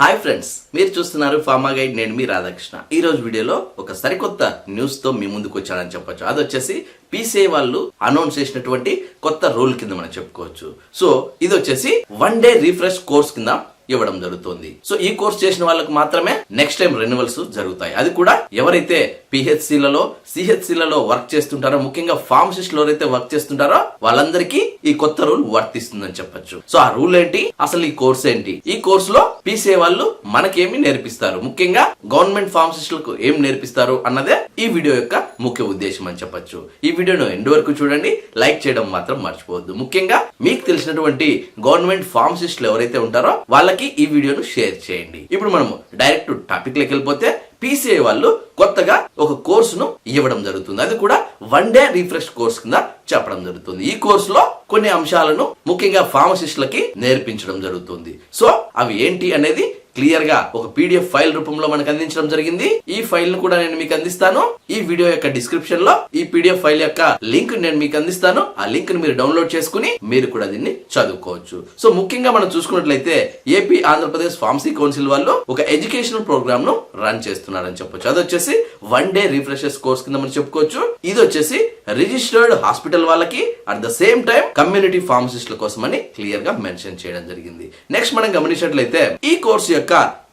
Hi friends, మీరు చూస్తున్నారు pharma guide. నేను మీ రాధాకృష్ణ. ఈ రోజు వీడియోలో ఒక సరికొత్త న్యూస్ తో మీ ముందుకు వచ్చానని చెప్పొచ్చు. అది వచ్చేసి పీసీఐ వాళ్ళు అనౌన్స్ చేసినటువంటి కొత్త రూల్ కింద మనం చెప్పుకోవచ్చు. సో ఇది వచ్చేసి 1 డే రిఫ్రెష్ కోర్స్ కింద ఇవ్వడం జరుగుతుంది. సో ఈ కోర్స్ చేసిన వాళ్ళకు మాత్రమే నెక్స్ట్ టైం రెన్యువల్స్ జరుగుతాయి. అది కూడా ఎవరైతే పిహెచ్సిలలో సిహెచ్సిలలో వర్క్ చేస్తుంటారో, ముఖ్యంగా ఫార్మసిస్ట్ లో ఎవరైతే వర్క్ చేస్తుంటారో వాళ్ళందరికీ ఈ కొత్త రూల్ వర్తిస్తుందని చెప్పొచ్చు. సో ఆ రూల్ ఏంటి, అసలు ఈ కోర్స్ ఏంటి, ఈ కోర్స్ లో పీసీఐ వాళ్ళు మనకేమి నేర్పిస్తారు, ముఖ్యంగా గవర్నమెంట్ ఫార్మసిస్టులకు ఏం నేర్పిస్తారు అన్నదే ఈ వీడియో యొక్క ముఖ్య ఉద్దేశం అని చెప్పొచ్చు. ఈ వీడియోను ఎండ్ వరకు చూడండి, లైక్ చేయడం మాత్రం మర్చిపోవద్దు. ముఖ్యంగా మీకు తెలిసినటువంటి గవర్నమెంట్ ఫార్మసిస్టులు ఎవరైతే ఉంటారో వాళ్ళకి ఈ వీడియోను షేర్ చేయండి. ఇప్పుడు మనము డైరెక్ట్ టాపిక్ లోకి వెళ్ళిపోతే, పీసీఐ వాళ్ళు కొత్తగా ఒక కోర్సును ఇవ్వడం జరుగుతుంది. అది కూడా 1 డే రిఫ్రెష్ కోర్స్ కింద చెప్పడం జరుగుతుంది. ఈ కోర్సులో కొన్ని అంశాలను ముఖ్యంగా ఫార్మసిస్టులకి నేర్పించడం జరుగుతుంది. సో అవి ఏంటి అనేది క్లియర్ గా ఒక పీడిఎఫ్ ఫైల్ రూపంలో మనకు అందించడం జరిగింది. ఈ ఫైల్ ను కూడా నేను మీకు అందిస్తాను. ఈ వీడియో యొక్క డిస్క్రిప్షన్ లో ఈ పీడిఎఫ్ ఫైల్ యొక్క లింక్ నేను మీకు అందిస్తాను. ఆ లింక్ ను మీరు డౌన్లోడ్ చేసుకుని మీరు కూడా దీన్ని చదువుకోవచ్చు. సో ముఖ్యంగా మనం చూసుకున్నట్లయితే ఏపీ ఆంధ్రప్రదేశ్ ఫార్మసీ కౌన్సిల్ వాళ్ళు ఒక ఎడ్యుకేషనల్ ప్రోగ్రామ్ ను రన్ చేస్తున్నారని చెప్పొచ్చు. అది వచ్చేసి 1 డే రిఫ్రెషర్స్ కోర్స్ కింద మనం చెప్పుకోవచ్చు. ఇది వచ్చేసి రిజిస్టర్డ్ హాస్పిటల్ వాళ్ళకి, at the same time community ఫార్మసిస్టుల కోసం అని క్లియర్ గా మెన్షన్ చేయడం జరిగింది. నెక్స్ట్ మనం గమనించినట్లయితే ఈ కోర్సు యొక్క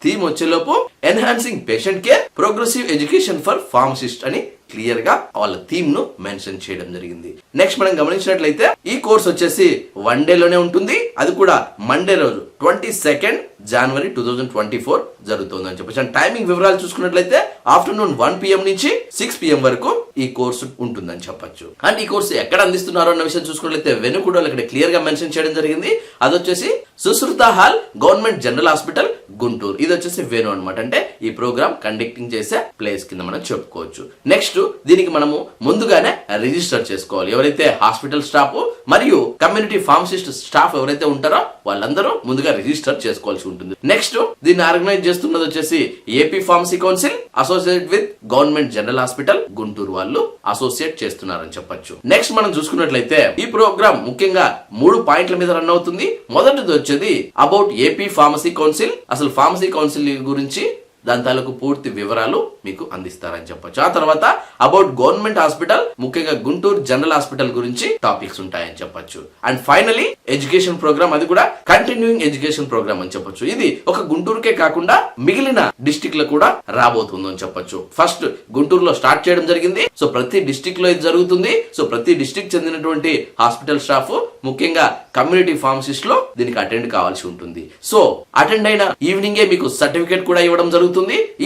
థీమ్ వచ్చేలోపు enhancing patient care, progressive education for pharmacist అని క్లియర్ గా వాళ్ళ థీమ్ ను మెన్షన్ చేయడం జరిగింది. నెక్స్ట్ మనం గమనించినట్లయితే ఈ కోర్స్ వచ్చేసి 1 డే లోనే ఉంటుంది. అది కూడా మండే రోజు 22 జనవరి 2024 జరుగుతుంది అని చెప్పొచ్చు. అండ్ టైమింగ్ వివరాలు చూసుకున్నట్లయితే ఆఫ్టర్నూన్ 1 PM నుంచి 6 PM వరకు ఈ కోర్సు ఉంటుందని చెప్పొచ్చు. అండ్ ఈ కోర్సు ఎక్కడ అందిస్తున్నారు అన్న విషయం చూసుకున్నట్లయితే వెనుకూడలో ఇక్కడ క్లియర్ గా మెన్షన్ చేయడం జరిగింది. అది వచ్చేసి Sushruta hall government general hospital Guntur. ఇది వచ్చేసి వెను అనమాట, అంటే ఈ ప్రోగ్రామ్ కండక్టింగ్ చేసే ప్లేస్ కింద మనం చెప్పుకోవచ్చు. నెక్స్ట్ దీనికి మనము ముందుగానే రిజిస్టర్ చేసుకోవాలి. ఎవరైతే హాస్పిటల్ స్టాఫ్ మరియు కమ్యూనిటీ ఫార్మసిస్ట్ స్టాఫ్ ఎవరైతే ఉంటారో వాళ్ళందరూ ముందుగా రిజిస్టర్ చేసుకోవాల్సి ఉంటుంది. నెక్స్ట్ దీన్ని ఆర్గనైజ్ చేస్తున్నది వచ్చేసి AP pharmacy council associate with government general hospital Guntur వాళ్ళు అసోసియేట్ చేస్తున్నారని చెప్పొచ్చు. నెక్స్ట్ మనం చూసుకున్నట్లయితే ఈ ప్రోగ్రామ్ ముఖ్యంగా 3 పాయింట్ల మీద రన్ అవుతుంది. మొదటిది వచ్చేది అబౌట్ ఏపీ ఫార్మసీ కౌన్సిల్, అసలు ఫార్మసీ కౌన్సిల్ గురించి దాని తాలూకు పూర్తి వివరాలు మీకు అందిస్తారని చెప్పొచ్చు. ఆ తర్వాత అబౌట్ గవర్నమెంట్ హాస్పిటల్, ముఖ్యంగా గుంటూరు జనరల్ హాస్పిటల్ గురించి టాపిక్స్ ఉంటాయని చెప్పొచ్చు. అండ్ ఫైనలీ ఎడ్యుకేషన్ ప్రోగ్రామ్, అది కూడా కంటిన్యూయింగ్ ఎడ్యుకేషన్ ప్రోగ్రామ్ అని చెప్పొచ్చు. ఇది ఒక గుంటూరుకే కాకుండా మిగిలిన డిస్టిక్ లో కూడా రాబోతుంది అని చెప్పొచ్చు. ఫస్ట్ గుంటూరులో స్టార్ట్ చేయడం జరిగింది. సో ప్రతి డిస్టిక్ లో ఇది జరుగుతుంది. సో ప్రతి డిస్టిక్ చెందినటువంటి హాస్పిటల్ స్టాఫ్, ముఖ్యంగా కమ్యూనిటీ ఫార్మసిస్ట్ లో దీనికి అటెండ్ కావాల్సి ఉంటుంది. సో అటెండ్ అయిన ఈవినింగే మీకు సర్టిఫికేట్ కూడా ఇవ్వడం జరుగుతుంది.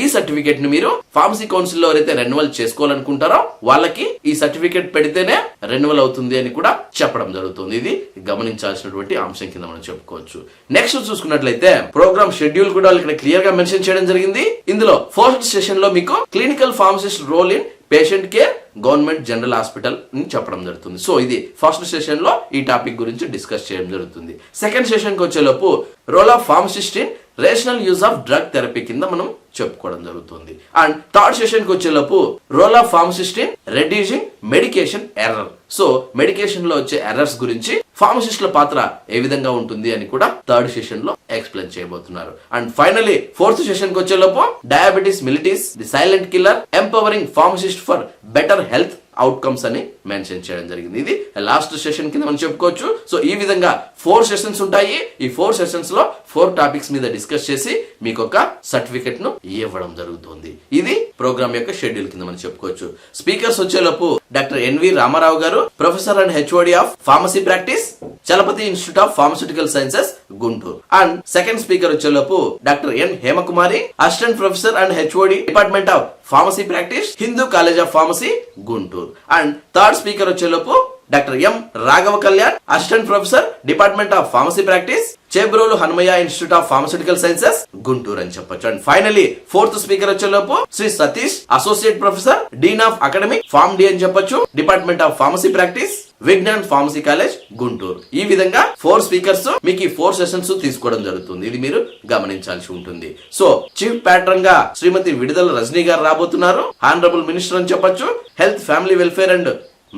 ఈ సర్టిఫికేట్ ని మీరు ఫార్మసీ కౌన్సిల్ లో ఎవరైతే రెన్యువల్ చేసుకోవాలనుకుంటారో వాళ్ళకి ఈ సర్టిఫికేట్ పెడితేనే రెన్యువల్ అవుతుంది అని కూడా చెప్పడం జరుగుతుంది. ఇది గమనించాల్సినటువంటి అంశం కింద మనం చెప్పుకోవచ్చు. నెక్స్ట్ చూసుకున్నట్లయితే ప్రోగ్రామ్ షెడ్యూల్ కూడా ఇక్కడ క్లియర్ గా మెన్షన్ చేయడం జరిగింది. ఇందులో ఫస్ట్ సెషన్ లో మీకు clinical pharmacist role in patient care government general hospital అని చెప్పడం జరుగుతుంది. సో ఇది ఫస్ట్ సెషన్ లో ఈ టాపిక్ గురించి డిస్కస్ చేయడం జరుగుతుంది. సెకండ్ సెషన్ కి వచ్చేలోపు role of pharmacist in rational use of drug therapy కింద మనం చెప్పుకోవడం జరుగుతుంది. అండ్ థర్డ్ సెషన్ కి వచ్చేలోపు role of pharmacist in reducing medication error. So medication లో వచ్చే ఎర్రర్స్ గురించి ఫార్మసిస్టుల పాత్ర ఏ విధంగా ఉంటుంది అని కూడా థర్డ్ సెషన్ లో ఎక్స్ప్లెయిన్ చేయబోతున్నారు. అండ్ ఫైనలీ ఫోర్త్ సెషన్ కి వచ్చేలోపు diabetes mellitus the silent killer, empowering pharmacist for better health outcomes అని మెన్షన్ చేయడం జరిగింది. ఇది లాస్ట్ సెషన్ కింద మనం చెప్పుకోవచ్చు. సో ఈ విధంగా 4 సెషన్స్ ఉంటాయి. ఈ 4 సెషన్స్ లో 4 టాపిక్స్ మీద డిస్కస్ చేసి మీకు ఒక సర్టిఫికెట్ ను ఇవ్వడం జరుగుతుంది. ఇది ప్రోగ్రామ్ యొక్క షెడ్యూల్ కింద మనం చెప్పుకోవచ్చు. స్పీకర్స్ వచ్చేలోపు డాక్టర్ ఎన్వి రామారావు గారు, professor and HOD of pharmacy practice, Chalapathi institute of pharmaceutical sciences Guntur. And second speaker వచ్చేలోపు doctor N Hemakumari, assistant professor and HOD department of pharmacy practice, Hindu college of pharmacy Guntur. And third speaker వచ్చేలోపు doctor M Raghava Kalyan, assistant professor department of pharmacy practice, Chebrolu Hanumaiah institute of pharmaceutical sciences Guntur అని చెప్పొచ్చు. And finally fourth speaker వచ్చేలోపు Shri Satish, associate professor, dean of academic pharm D అని చెప్పొచ్చు, department of pharmacy practice, Vignan pharmacy college Guntur. ఈ విధంగా 4 speakers మీకు ఈ 4 సెషన్స్ తీసుకోవడం జరుగుతుంది. ఇది మీరు గమనించాల్సి ఉంటుంది. సో చీఫ్ ప్యాట్రన్ గా శ్రీమతి విడుదల రజనీ గారు రాబోతున్నారు. హానరబుల్ మినిస్టర్ అని చెప్పొచ్చు, health family welfare and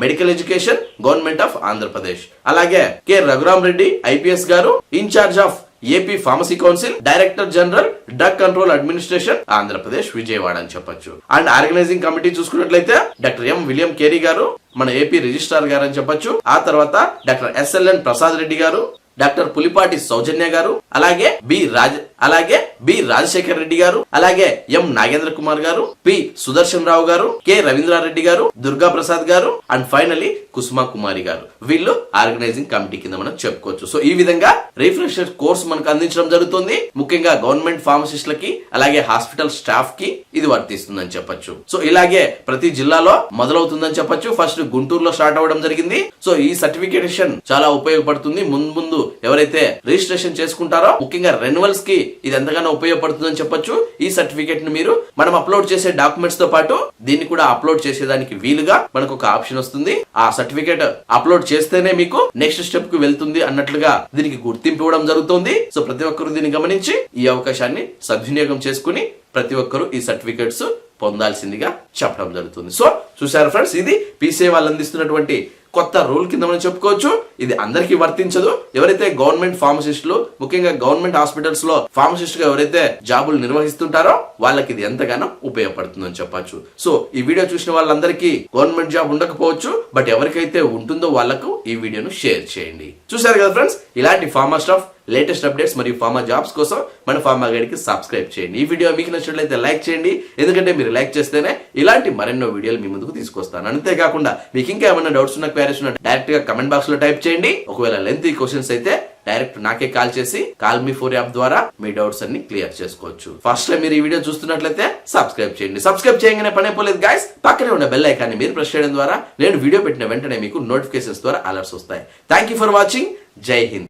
medical education government of Andhra Pradesh. అలాగే K Raghuram Reddy IPS garu, in charge of AP pharmacy council, director general drug control administration, Andhra Pradesh, Vijayawada అని చెప్పొచ్చు. అండ్ ఆర్గనైజింగ్ కమిటీ చూసుకున్నట్లయితే doctor M William Carey garu, మన ఏపీ రిజిస్ట్రార్ గారు అని చెప్పొచ్చు. ఆ తర్వాత డాక్టర్ ఎస్ఎల్ఎన్ ప్రసాద్ రెడ్డి గారు, డాక్టర్ పులిపాటి సౌజన్య గారు, అలాగే బి రాజశేఖర్ రెడ్డి గారు, అలాగే ఎం నాగేంద్ర కుమార్ గారు, పి సుదర్శన్ రావు గారు, కె రవీంద్రారెడ్డి గారు, దుర్గా ప్రసాద్ గారు, అండ్ ఫైనలీ కుసుమా కుమారి గారు. వీళ్ళు ఆర్గనైజింగ్ కమిటీ కింద మనం చెప్పుకోవచ్చు. సో ఈ విధంగా రిఫ్రెషర్ కోర్స్ మనకు అందించడం జరుగుతుంది. ముఖ్యంగా గవర్నమెంట్ ఫార్మసిస్టులకి అలాగే హాస్పిటల్ స్టాఫ్ కి ఇది వర్తిస్తుందని చెప్పొచ్చు. సో ఇలాగే ప్రతి జిల్లాలో మొదలవుతుందని చెప్పొచ్చు. ఫస్ట్ గుంటూరులో స్టార్ట్ అవ్వడం జరిగింది. సో ఈ సర్టిఫికేషన్ చాలా ఉపయోగపడుతుంది. ముందు ఎవరైతే రిజిస్ట్రేషన్ చేసుకుంటారో ముఖ్యంగా రెన్యువల్స్ కి ఇది ఎంతగానో ఉపయోగపడుతుందని చెప్పొచ్చు. ఈ సర్టిఫికేట్ ని మీరు మనం అప్లోడ్ చేసే డాక్యుమెంట్స్ తో పాటు దీన్ని కూడా అప్లోడ్ చేసేదానికి వీలుగా మనకు ఒక ఆప్షన్ వస్తుంది. ఆ సర్టిఫికేట్ అప్లోడ్ చేస్తేనే మీకు నెక్స్ట్ స్టెప్ కు వెళ్తుంది అన్నట్లుగా దీనికి గుర్తింపు ఇవ్వడం జరుగుతుంది. సో ప్రతి ఒక్కరు దీన్ని గమనించి ఈ అవకాశాన్ని సద్వినియోగం చేసుకుని ప్రతి ఒక్కరు ఈ సర్టిఫికేట్స్ పొందాల్సిందిగా చెప్పడం జరుగుతుంది. సో చూసారు ఫ్రెండ్స్, ఇది పీసీఐ వాళ్ళు అందిస్తున్నటువంటి కొత్త రూల్ కింద మనం చెప్పుకోవచ్చు. ఇది అందరికీ వర్తించదు. ఎవరైతే గవర్నమెంట్ ఫార్మసిస్టులు, ముఖ్యంగా గవర్నమెంట్ హాస్పిటల్స్ లో ఫార్మసిస్ట్ గా ఎవరైతే జాబులు నిర్వహిస్తుంటారో వాళ్ళకి ఇది ఎంతగానో ఉపయోగపడుతుందని చెప్పొచ్చు. సో ఈ వీడియో చూసిన వాళ్ళందరికీ గవర్నమెంట్ జాబ్ ఉండకపోవచ్చు, బట్ ఎవరికైతే ఉంటుందో వాళ్ళకు ఈ వీడియోను షేర్ చేయండి. చూసారు కదా ఫ్రెండ్స్, ఇలాంటి ఫార్మా స్టాఫ్ లేటెస్ట్ అప్డేట్స్ మరియు ఫార్మా జాబ్స్ కోసం మన ఫార్మా గైడ్ కి సబ్స్క్రైబ్ చేయండి. ఈ వీడియో మీకు నచ్చినట్లయితే లైక్ చేయండి, ఎందుకంటే మీరు లైక్ చేస్తేనే ఇలాంటి మరెన్నో వీడియోలు మీ ముందుకు తీసుకొస్తాను. అంతేకాకుండా మీకు ఇంకా ఏమైనా డౌట్స్ ఉన్న క్వైరీస్ ఉన్న డైరెక్ట్ గా కమెంట్ బాక్స్ లో టైప్ చేయండి. ఒకవేళ లెంతీ క్వశ్చన్స్ అయితే డైరెక్ట్ నాకే కాల్ చేసి కాల్ మీ 4 యాప్ ద్వారా మీ డౌట్స్ అన్ని క్లియర్ చేసుకోవచ్చు. ఫస్ట్ టైం మీరు ఈ వీడియో చూస్తున్నట్లయితే సబ్స్క్రైబ్ చేయండి. సబ్స్క్రైబ్ చేయగానే పనే పోలేదు గైస్, పక్కనే ఉన్న బెల్ ఐకాన్ని మీరు ప్రెస్ చేయడం ద్వారా నేను వీడియో పెట్టిన వెంటనే మీకు నోటిఫికేషన్స్ ద్వారా అలర్ట్స్ వస్తాయి. Thank you for watching. జై హింద్.